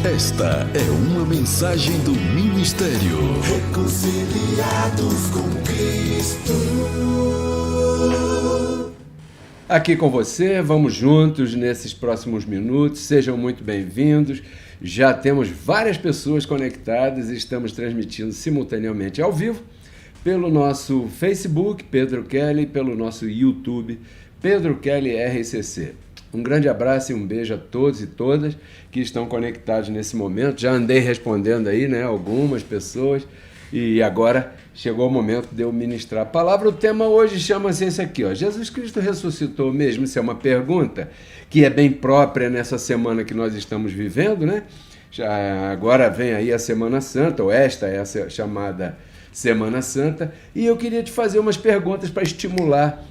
Esta é uma mensagem do Ministério Reconciliados com Cristo. Aqui com você, vamos juntos nesses próximos minutos, sejam muito bem-vindos. Já temos várias pessoas conectadas e estamos transmitindo simultaneamente ao vivo pelo nosso Facebook, Pedro Kelly, pelo nosso YouTube, Pedro Kelly RCC. Um grande abraço e um beijo a todos e todas que estão conectados nesse momento. Já andei respondendo aí, né, algumas pessoas, e agora chegou o momento de eu ministrar a palavra. O tema hoje chama-se esse aqui, ó. Jesus Cristo ressuscitou mesmo? Isso é uma pergunta que é bem própria nessa semana que nós estamos vivendo, né? Já agora vem aí a Semana Santa, ou esta é a chamada Semana Santa, e eu queria te fazer umas perguntas para estimular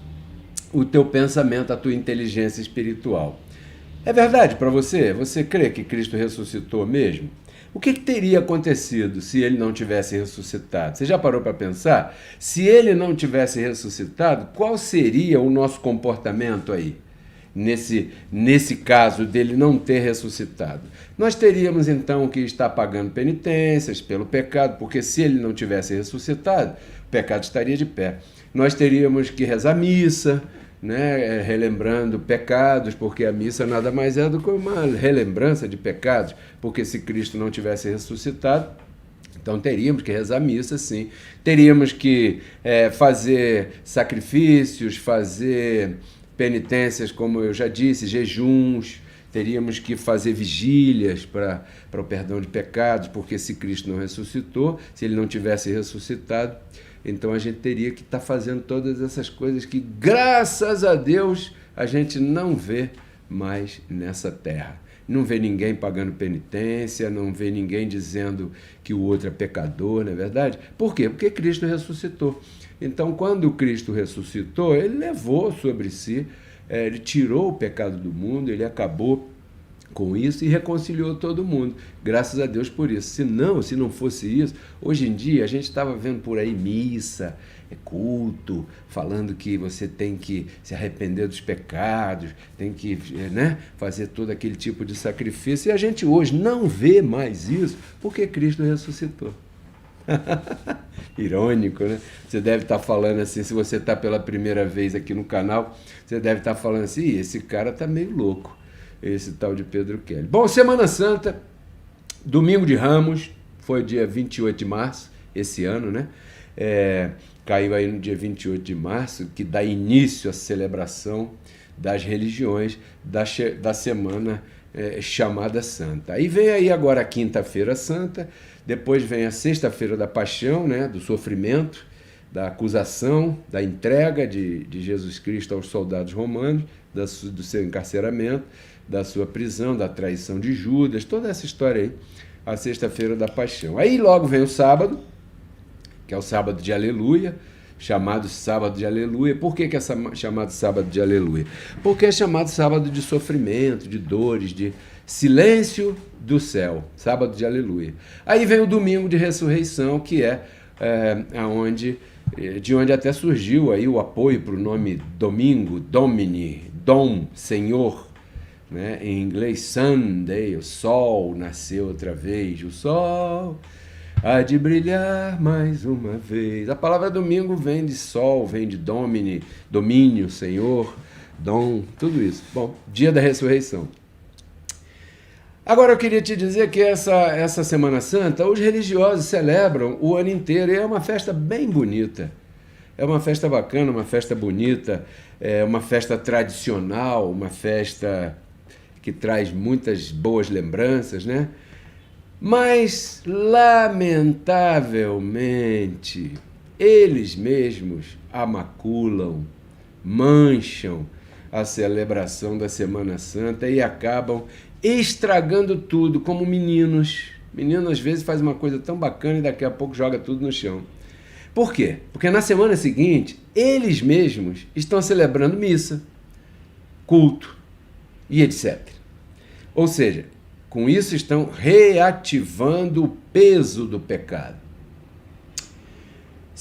o teu pensamento, a tua inteligência espiritual. É verdade para você? Você crê que Cristo ressuscitou mesmo? O que teria acontecido se ele não tivesse ressuscitado? Você já parou para pensar? Se ele não tivesse ressuscitado, qual seria o nosso comportamento aí? Nesse caso dele não ter ressuscitado. Nós teríamos então que estar pagando penitências pelo pecado, porque se ele não tivesse ressuscitado, o pecado estaria de pé. Nós teríamos que rezar missa, né, relembrando pecados, porque a missa nada mais é do que uma relembrança de pecados, porque se Cristo não tivesse ressuscitado, então teríamos que rezar missa, sim. Teríamos que fazer sacrifícios, fazer penitências, como eu já disse, jejuns, teríamos que fazer vigílias para o perdão de pecados, porque se Cristo não ressuscitou, se ele não tivesse ressuscitado, então a gente teria que estar fazendo todas essas coisas que, graças a Deus, a gente não vê mais nessa terra. Não vê ninguém pagando penitência, não vê ninguém dizendo que o outro é pecador, não é verdade? Por quê? Porque Cristo ressuscitou. Então, quando Cristo ressuscitou, ele levou sobre si, ele tirou o pecado do mundo, ele acabou com isso e reconciliou todo mundo. Graças a Deus por isso. Se não fosse isso, hoje em dia a gente estava vendo por aí missa, culto, falando que você tem que se arrepender dos pecados, tem que, né, fazer todo aquele tipo de sacrifício. E a gente hoje não vê mais isso porque Cristo ressuscitou. Irônico, né? Você deve estar falando assim, se você está pela primeira vez aqui no canal, você deve estar falando assim, esse cara está meio louco, esse tal de Pedro Kelly. Bom, Semana Santa, Domingo de Ramos, foi dia 28 de março, esse ano, né? Caiu aí no dia 28 de março, que dá início à celebração das religiões da semana chamada Santa. Aí vem aí agora a Quinta-feira Santa, depois vem a Sexta-feira da Paixão, né? Do sofrimento, da acusação, da entrega de Jesus Cristo aos soldados romanos, do seu encarceramento, da sua prisão, da traição de Judas, toda essa história aí, a Sexta-feira da Paixão. Aí logo vem o sábado, que é o sábado de Aleluia, chamado sábado de Aleluia. Por que é chamado sábado de Aleluia? Porque é chamado sábado de sofrimento, de dores, de silêncio do céu, sábado de Aleluia. Aí vem o domingo de ressurreição, que de onde até surgiu aí o apoio para o nome domingo, Domini, Dom, Senhor, né? Em inglês Sunday, o sol nasceu outra vez, o sol há de brilhar mais uma vez. A palavra domingo vem de sol, vem de Domini, domínio, Senhor, Dom, tudo isso. Bom, dia da ressurreição. Agora eu queria te dizer que essa Semana Santa, os religiosos celebram o ano inteiro e é uma festa bem bonita. É uma festa bacana, uma festa bonita, é uma festa tradicional, uma festa que traz muitas boas lembranças, né? Mas, lamentavelmente, eles mesmos amaculam, mancham a celebração da Semana Santa e acabam estragando tudo, como meninos. Menino, às vezes, faz uma coisa tão bacana e daqui a pouco joga tudo no chão. Por quê? Porque na semana seguinte, eles mesmos estão celebrando missa, culto e etc. Ou seja, com isso estão reativando o peso do pecado.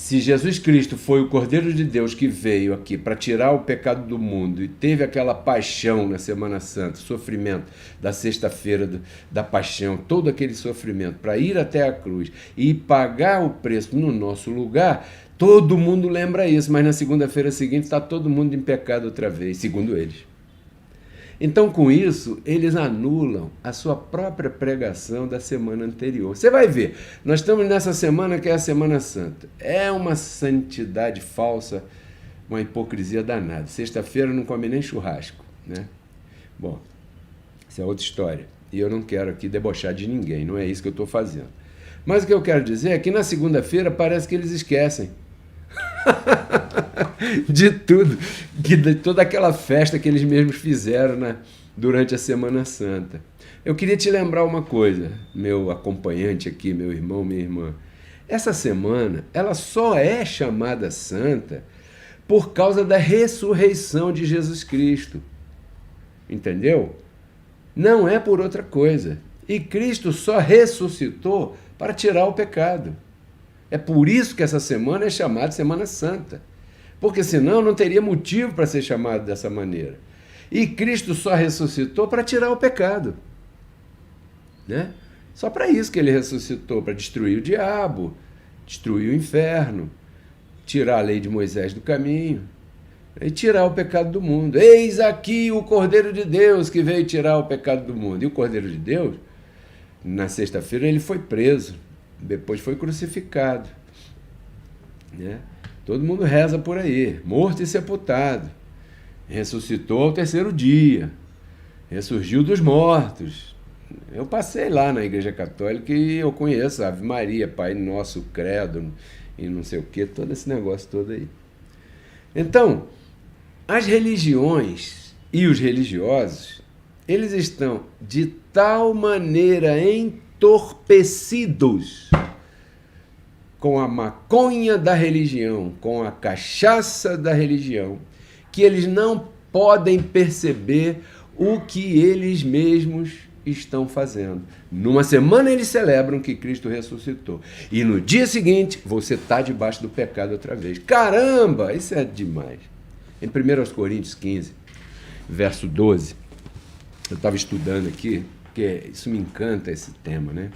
Se Jesus Cristo foi o Cordeiro de Deus que veio aqui para tirar o pecado do mundo e teve aquela paixão na Semana Santa, sofrimento da sexta-feira da paixão, todo aquele sofrimento para ir até a cruz e pagar o preço no nosso lugar, todo mundo lembra isso, mas na segunda-feira seguinte está todo mundo em pecado outra vez, segundo eles. Então, com isso, eles anulam a sua própria pregação da semana anterior. Você vai ver, nós estamos nessa semana que é a Semana Santa. É uma santidade falsa, uma hipocrisia danada. Sexta-feira não come nem churrasco, né? Bom, isso é outra história. E eu não quero aqui debochar de ninguém, não é isso que eu estou fazendo. Mas o que eu quero dizer é que na segunda-feira parece que eles esquecem de tudo, de toda aquela festa que eles mesmos fizeram durante a Semana Santa. Eu queria te lembrar uma coisa, meu acompanhante aqui, meu irmão, minha irmã. Essa semana, ela só é chamada santa por causa da ressurreição de Jesus Cristo. Entendeu? Não é por outra coisa. E Cristo só ressuscitou para tirar o pecado. É por isso que essa semana é chamada Semana Santa. Porque senão não teria motivo para ser chamado dessa maneira. E Cristo só ressuscitou para tirar o pecado. Né? Só para isso que ele ressuscitou, para destruir o diabo, destruir o inferno, tirar a lei de Moisés do caminho e tirar o pecado do mundo. Eis aqui o Cordeiro de Deus que veio tirar o pecado do mundo. E o Cordeiro de Deus, na sexta-feira, ele foi preso. Depois foi crucificado. Né? Todo mundo reza por aí. Morto e sepultado. Ressuscitou ao terceiro dia. Ressurgiu dos mortos. Eu passei lá na Igreja Católica e eu conheço a Ave Maria, Pai Nosso, Credo e não sei o que, todo esse negócio todo aí. Então, as religiões e os religiosos, eles estão de tal maneira entorpecidos com a maconha da religião, com a cachaça da religião, que eles não podem perceber o que eles mesmos estão fazendo. Numa semana eles celebram que Cristo ressuscitou. E no dia seguinte, você está debaixo do pecado outra vez. Caramba, isso é demais. Em 1 Coríntios 15, verso 12, eu estava estudando aqui, porque isso me encanta, esse tema, né?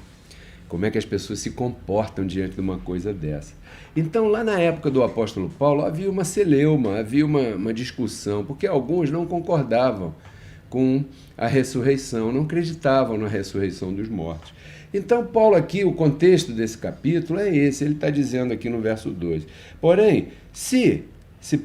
Como é que as pessoas se comportam diante de uma coisa dessa. Então, lá na época do apóstolo Paulo, havia uma celeuma, havia uma discussão, porque alguns não concordavam com a ressurreição, não acreditavam na ressurreição dos mortos. Então, Paulo aqui, o contexto desse capítulo é esse, ele está dizendo aqui no verso 2. Porém, se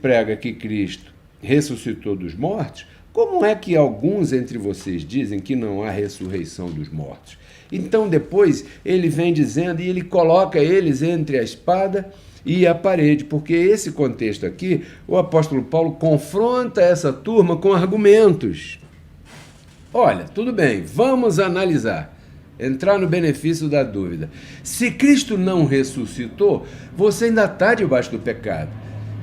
prega que Cristo ressuscitou dos mortos, como é que alguns entre vocês dizem que não há ressurreição dos mortos? Então, depois, ele vem dizendo, e ele coloca eles entre a espada e a parede, porque esse contexto aqui, o apóstolo Paulo confronta essa turma com argumentos. Olha, tudo bem, vamos analisar, entrar no benefício da dúvida. Se Cristo não ressuscitou, você ainda está debaixo do pecado.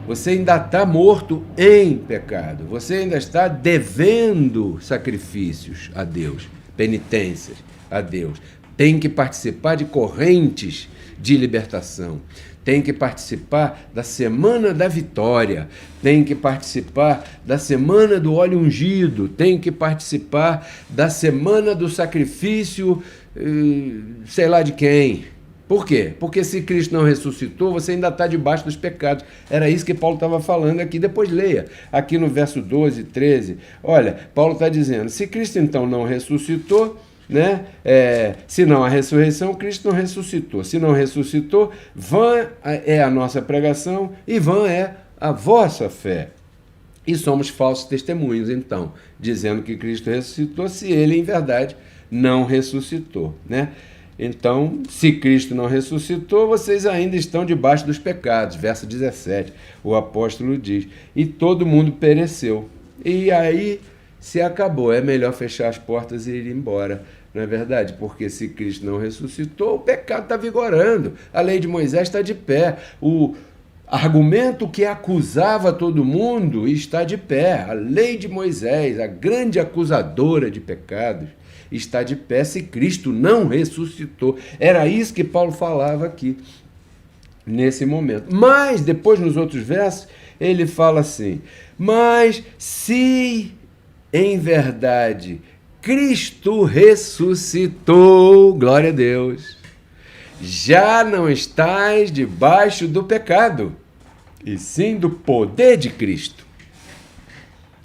Você ainda está morto em pecado. Você ainda está devendo sacrifícios a Deus, penitências a Deus. Tem que participar de correntes de libertação. Tem que participar da Semana da Vitória, tem que participar da Semana do Óleo Ungido, tem que participar da Semana do Sacrifício, sei lá de quem. Por quê? Porque se Cristo não ressuscitou, você ainda está debaixo dos pecados. Era isso que Paulo estava falando aqui. Depois leia, aqui no verso 12, 13. Olha, Paulo está dizendo, se Cristo então não ressuscitou, né? Se não há ressurreição, Cristo não ressuscitou. Se não ressuscitou, vã é a nossa pregação e vã é a vossa fé. E somos falsos testemunhos, então, dizendo que Cristo ressuscitou, se ele, em verdade, não ressuscitou, né? Então, se Cristo não ressuscitou, vocês ainda estão debaixo dos pecados. Verso 17, o apóstolo diz, e todo mundo pereceu. E aí se acabou, é melhor fechar as portas e ir embora. Não é verdade? Porque se Cristo não ressuscitou, o pecado está vigorando. A lei de Moisés está de pé. O argumento que acusava todo mundo está de pé. A lei de Moisés, a grande acusadora de pecados, está de pé se Cristo não ressuscitou. Era isso que Paulo falava aqui. nesse momento. Mas, depois, nos outros versos, ele fala assim: mas se em verdade Cristo ressuscitou, glória a Deus, já não estais debaixo do pecado, e sim do poder de Cristo.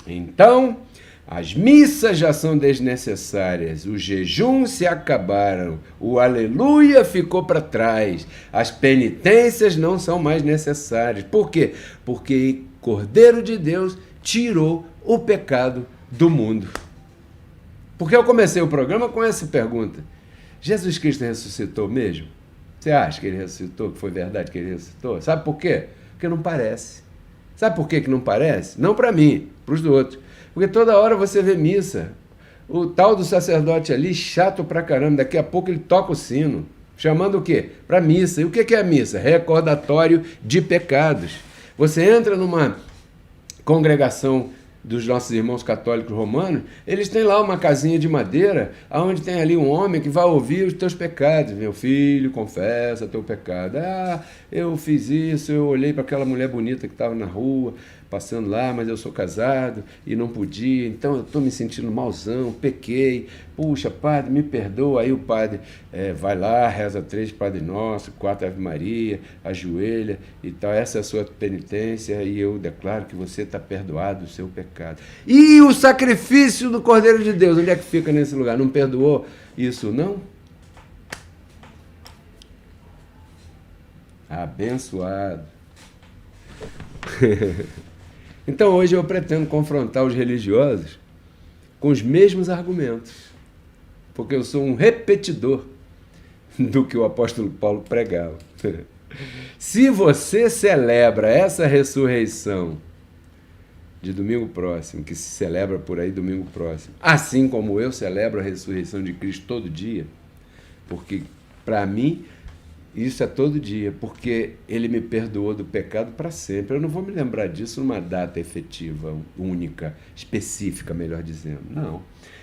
Então, as missas já são desnecessárias, os jejuns se acabaram, o aleluia ficou para trás, as penitências não são mais necessárias. Por quê? Porque o Cordeiro de Deus tirou o pecado do mundo. Porque eu comecei o programa com essa pergunta: Jesus Cristo ressuscitou mesmo? Você acha que ele ressuscitou, que foi verdade que ele ressuscitou? Sabe por quê? Porque não parece. Sabe por que não parece? Não para mim, para os outros. Porque toda hora você vê missa. O tal do sacerdote ali, chato pra caramba, daqui a pouco ele toca o sino. Chamando o quê? Para missa. E o que é a missa? Recordatório de pecados. Você entra numa congregação dos nossos irmãos católicos romanos, eles têm lá uma casinha de madeira, onde tem ali um homem que vai ouvir os teus pecados. Meu filho, confessa teu pecado. Ah, eu fiz isso, eu olhei para aquela mulher bonita que estava na rua, passando lá, mas eu sou casado e não podia, então eu estou me sentindo malzão, pequei, puxa, padre, me perdoa. Aí o padre vai lá, reza 3 Padre Nosso, 4 Ave Maria, ajoelha e tal, essa é a sua penitência e eu declaro que você está perdoado do seu pecado. E o sacrifício do Cordeiro de Deus, onde é que fica nesse lugar? Não perdoou isso, não? Abençoado. Então hoje eu pretendo confrontar os religiosos com os mesmos argumentos, porque eu sou um repetidor do que o apóstolo Paulo pregava. Se você celebra essa ressurreição de domingo próximo, que se celebra por aí domingo próximo, assim como eu celebro a ressurreição de Cristo todo dia, porque para mim isso é todo dia, porque ele me perdoou do pecado para sempre. Eu não vou me lembrar disso numa data efetiva, única, específica, melhor dizendo. Não.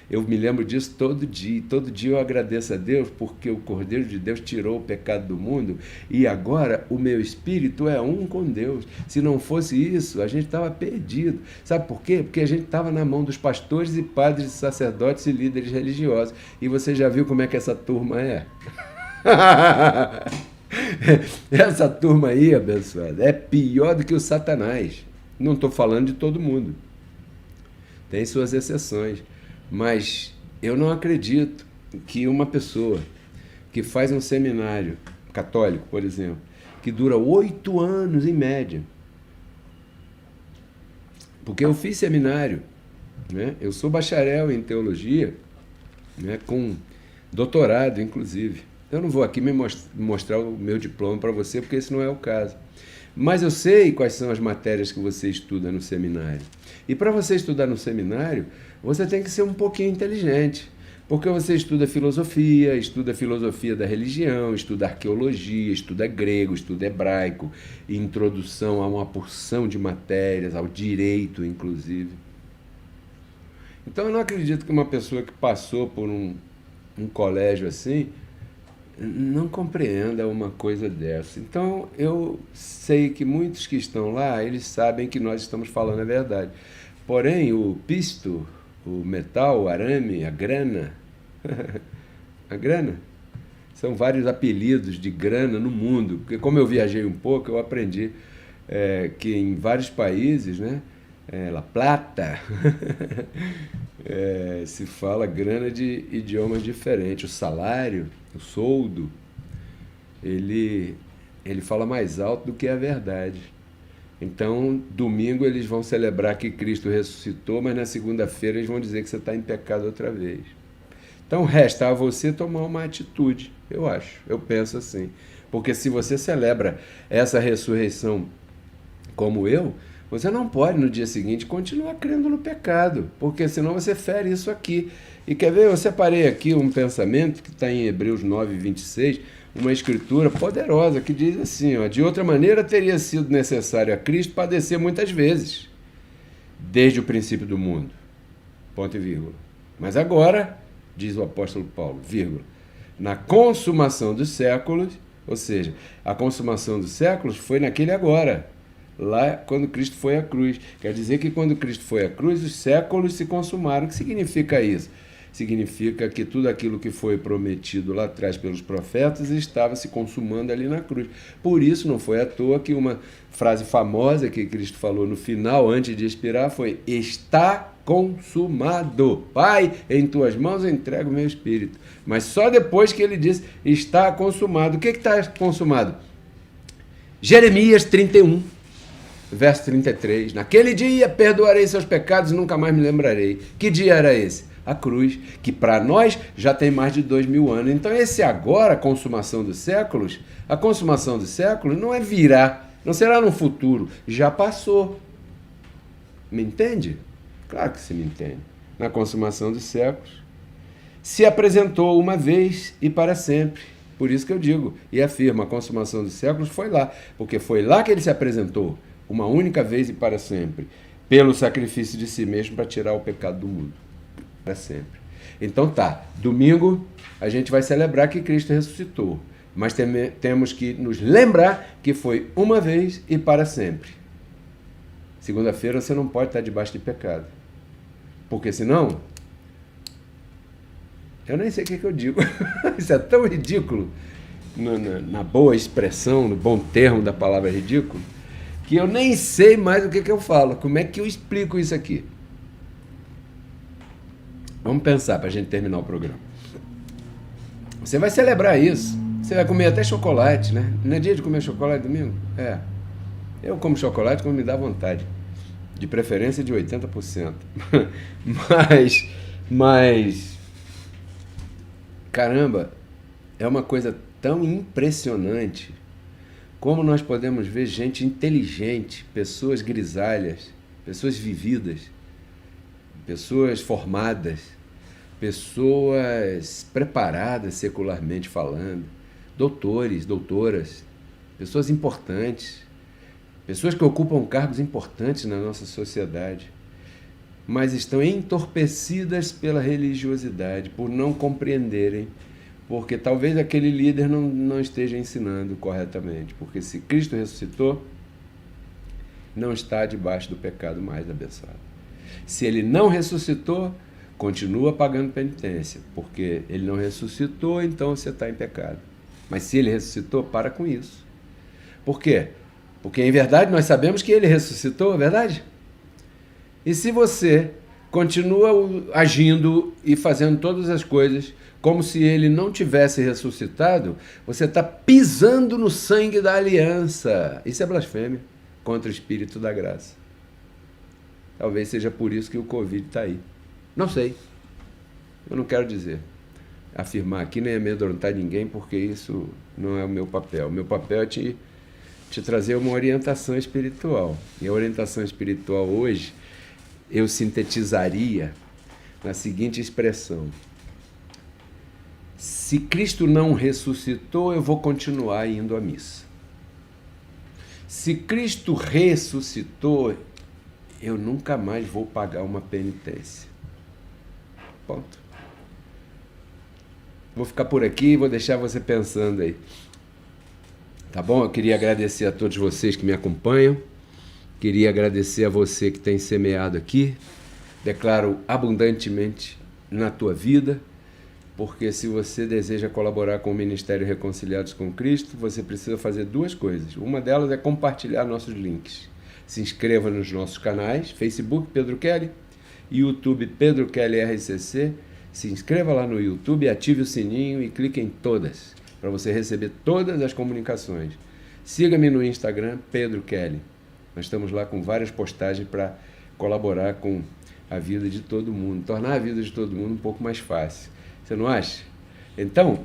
Eu me lembro disso todo dia. Todo dia eu agradeço a Deus porque o Cordeiro de Deus tirou o pecado do mundo e agora o meu espírito é um com Deus. Se não fosse isso, a gente estava perdido. Sabe por quê? Porque a gente estava na mão dos pastores e padres, sacerdotes e líderes religiosos. E você já viu como é que essa turma é? Essa turma aí, abençoada, é pior do que o Satanás. Não estou falando de todo mundo, tem suas exceções, mas eu não acredito que uma pessoa que faz um seminário católico, por exemplo, que dura 8 anos em média, porque eu fiz seminário, né? Eu sou bacharel em teologia, né? Com doutorado inclusive. Eu não vou aqui me mostrar o meu diploma para você, porque esse não é o caso. Mas eu sei quais são as matérias que você estuda no seminário. E para você estudar no seminário, você tem que ser um pouquinho inteligente. Porque você estuda filosofia da religião, estuda arqueologia, estuda grego, estuda hebraico, introdução a uma porção de matérias, ao direito, inclusive. Então eu não acredito que uma pessoa que passou por um colégio assim não compreenda uma coisa dessa. Então, eu sei que muitos que estão lá, eles sabem que nós estamos falando a verdade. Porém, o pisto, o metal, o arame, a grana, a grana, são vários apelidos de grana no mundo. Porque como eu viajei um pouco, eu aprendi que em vários países, né, La Plata, se fala grana de idiomas diferentes. O salário, o soldo, ele fala mais alto do que a verdade. Então, domingo eles vão celebrar que Cristo ressuscitou, mas na segunda-feira eles vão dizer que você está em pecado outra vez. Então, resta a você tomar uma atitude, eu acho, eu penso assim. Porque se você celebra essa ressurreição como eu, você não pode no dia seguinte continuar crendo no pecado, porque senão você fere isso aqui. E quer ver, eu separei aqui um pensamento que está em Hebreus 9, 26, uma escritura poderosa que diz assim, ó: de outra maneira teria sido necessário a Cristo padecer muitas vezes, desde o princípio do mundo. Ponto e vírgula. Mas agora, diz o apóstolo Paulo, vírgula, na consumação dos séculos, Ou seja, a consumação dos séculos foi naquele agora, lá quando Cristo foi à cruz. Quer dizer que quando Cristo foi à cruz, os séculos se consumaram. O que significa isso? Significa que tudo aquilo que foi prometido lá atrás pelos profetas estava se consumando ali na cruz. Por isso, não foi à toa que uma frase famosa que Cristo falou no final, antes de expirar, foi: está consumado. Pai, em tuas mãos eu entrego o meu espírito. Mas só depois que ele disse: está consumado. O que está consumado? Jeremias 31, verso 33. Naquele dia perdoarei seus pecados e nunca mais me lembrarei. Que dia era esse? A cruz, que para nós já tem mais de 2000 anos. Então esse agora, a consumação dos séculos, a consumação dos séculos não é virá, não será no futuro, já passou. Me entende? Claro que se me entende. Na consumação dos séculos, se apresentou uma vez e para sempre. Por isso que eu digo e afirmo, a consumação dos séculos foi lá, porque foi lá que ele se apresentou, uma única vez e para sempre, pelo sacrifício de si mesmo para tirar o pecado do mundo. Para sempre. Então tá, domingo a gente vai celebrar que Cristo ressuscitou, mas temos que nos lembrar que foi uma vez e para sempre. Segunda-feira você não pode estar debaixo de pecado, porque senão eu nem sei o que eu digo. Isso é tão ridículo, na boa expressão, no bom termo da palavra ridículo, que eu nem sei mais o que eu falo. Como é que eu explico isso aqui? Vamos pensar para a gente terminar o programa. Você vai celebrar isso. Você vai comer até chocolate, né? Não é dia de comer chocolate domingo? É. Eu como chocolate quando me dá vontade. De preferência de 80%. Mas... Caramba, é uma coisa tão impressionante como nós podemos ver gente inteligente, pessoas grisalhas, pessoas vividas, pessoas formadas, pessoas preparadas secularmente falando, doutores, doutoras, pessoas importantes, pessoas que ocupam cargos importantes na nossa sociedade, mas estão entorpecidas pela religiosidade, por não compreenderem, porque talvez aquele líder não esteja ensinando corretamente, porque se Cristo ressuscitou, não está debaixo do pecado mais, abençoado. Se ele não ressuscitou, continua pagando penitência, porque ele não ressuscitou, então você está em pecado. Mas se ele ressuscitou, para com isso. Por quê? Porque em verdade nós sabemos que ele ressuscitou, é verdade? E se você continua agindo e fazendo todas as coisas como se ele não tivesse ressuscitado, você está pisando no sangue da aliança. Isso é blasfêmia contra o Espírito da graça. Talvez seja por isso que o Covid está aí. Não sei. Eu não quero dizer. Afirmar aqui nem amedrontar ninguém, porque isso não é o meu papel. O meu papel é te trazer uma orientação espiritual. E a orientação espiritual hoje eu sintetizaria na seguinte expressão: se Cristo não ressuscitou, eu vou continuar indo à missa. Se Cristo ressuscitou, eu nunca mais vou pagar uma penitência. Ponto. Vou ficar por aqui e vou deixar você pensando aí. Tá bom? Eu queria agradecer a todos vocês que me acompanham. Queria agradecer a você que tem semeado aqui. Declaro abundantemente na tua vida, porque se você deseja colaborar com o Ministério Reconciliados com Cristo, você precisa fazer duas coisas. Uma delas é compartilhar nossos links. Se inscreva nos nossos canais, Facebook Pedro Kelly, YouTube Pedro Kelly RCC. Se inscreva lá no YouTube, ative o sininho e clique em todas, para você receber todas as comunicações. Siga-me no Instagram, Pedro Kelly. Nós estamos lá com várias postagens para colaborar com a vida de todo mundo, tornar a vida de todo mundo um pouco mais fácil. Você não acha? Então,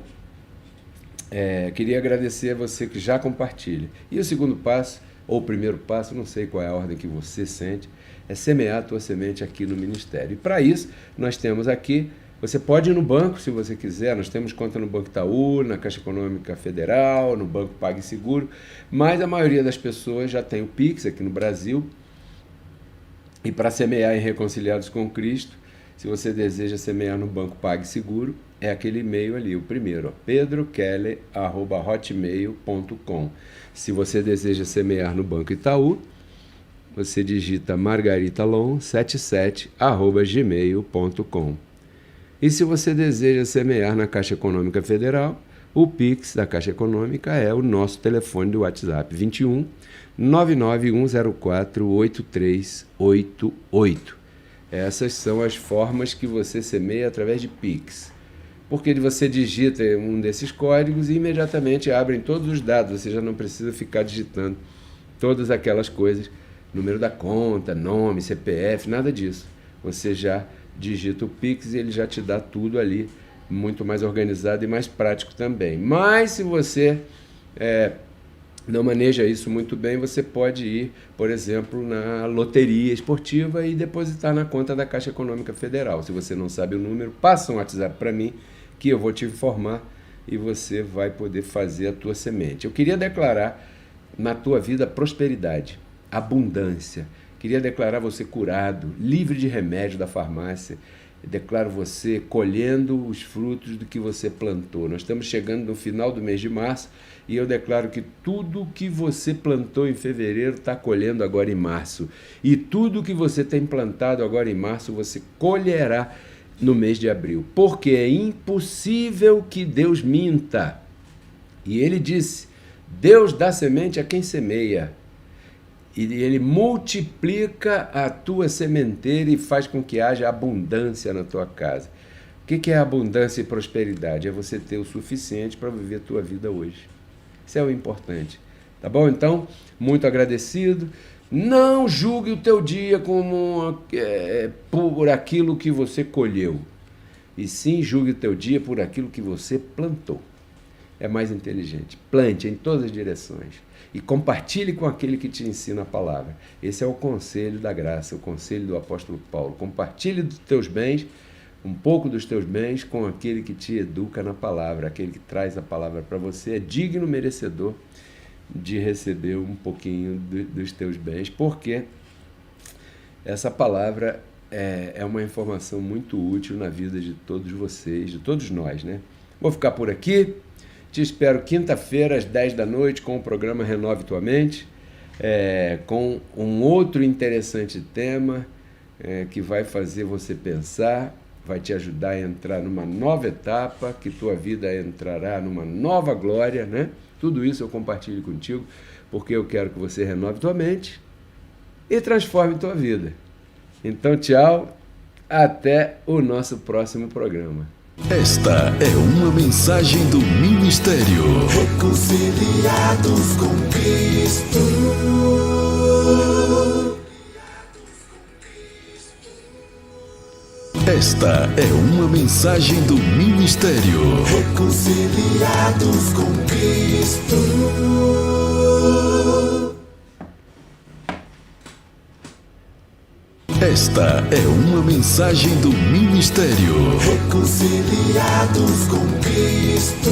queria agradecer a você que já compartilha. E o segundo passo, ou o primeiro passo, não sei qual é a ordem que você sente, é semear a tua semente aqui no Ministério. E para isso, nós temos aqui, você pode ir no banco se você quiser, nós temos conta no Banco Itaú, na Caixa Econômica Federal, no Banco PagSeguro, mas a maioria das pessoas já tem o Pix aqui no Brasil. E para semear em Reconciliados com Cristo, Se você deseja semear no Banco PagSeguro, é aquele e-mail ali, o primeiro, pedrokeller@hotmail.com. Se você deseja semear no Banco Itaú, você digita margaritalon77@gmail.com. E se você deseja semear na Caixa Econômica Federal, o Pix da Caixa Econômica é o nosso telefone do WhatsApp, 21 99104 8388. Essas são as formas que você semeia através de Pix. Porque você digita um desses códigos e imediatamente abrem todos os dados. Você já não precisa ficar digitando todas aquelas coisas, número da conta, nome, CPF, nada disso. Você já digita o Pix e ele já te dá tudo ali, muito mais organizado e mais prático também. Mas se você não maneja isso muito bem, você pode ir, por exemplo, na loteria esportiva e depositar na conta da Caixa Econômica Federal. Se você não sabe o número, passa um WhatsApp para mim, que eu vou te informar e você vai poder fazer a tua semente. Eu queria declarar na tua vida prosperidade, abundância. Queria declarar você curado, livre de remédio da farmácia. Eu declaro você colhendo os frutos do que você plantou. Nós estamos chegando no final do mês de março e eu declaro que tudo que você plantou em fevereiro está colhendo agora em março. E tudo que você tem plantado agora em março, você colherá no mês de abril. Porque é impossível que Deus minta. E ele disse, Deus dá semente a quem semeia. E ele multiplica a tua sementeira e faz com que haja abundância na tua casa. O que é abundância e prosperidade? É você ter o suficiente para viver a tua vida hoje. Isso é o importante. Tá bom? Então, muito agradecido. Não julgue o teu dia como por aquilo que você colheu. E sim julgue o teu dia por aquilo que você plantou. É mais inteligente. Plante em todas as direções. E compartilhe com aquele que te ensina a palavra. Esse é o conselho da graça, o conselho do apóstolo Paulo. Compartilhe dos teus bens, um pouco dos teus bens, com aquele que te educa na palavra, aquele que traz a palavra para você. É digno merecedor de receber um pouquinho dos teus bens, porque essa palavra é uma informação muito útil na vida de todos vocês, de todos nós, né? Vou ficar por aqui. Te espero quinta-feira, às 10 da noite, com o programa Renove Tua Mente, com um outro interessante tema que vai fazer você pensar, vai te ajudar a entrar numa nova etapa, que tua vida entrará numa nova glória, né? Tudo isso eu compartilho contigo, porque eu quero que você renove tua mente e transforme tua vida. Então, tchau, até o nosso próximo programa. Esta é uma mensagem do Ministério Reconciliados com Cristo. Esta é uma mensagem do Ministério Reconciliados com Cristo. Esta é uma mensagem do Ministério Reconciliados com Cristo.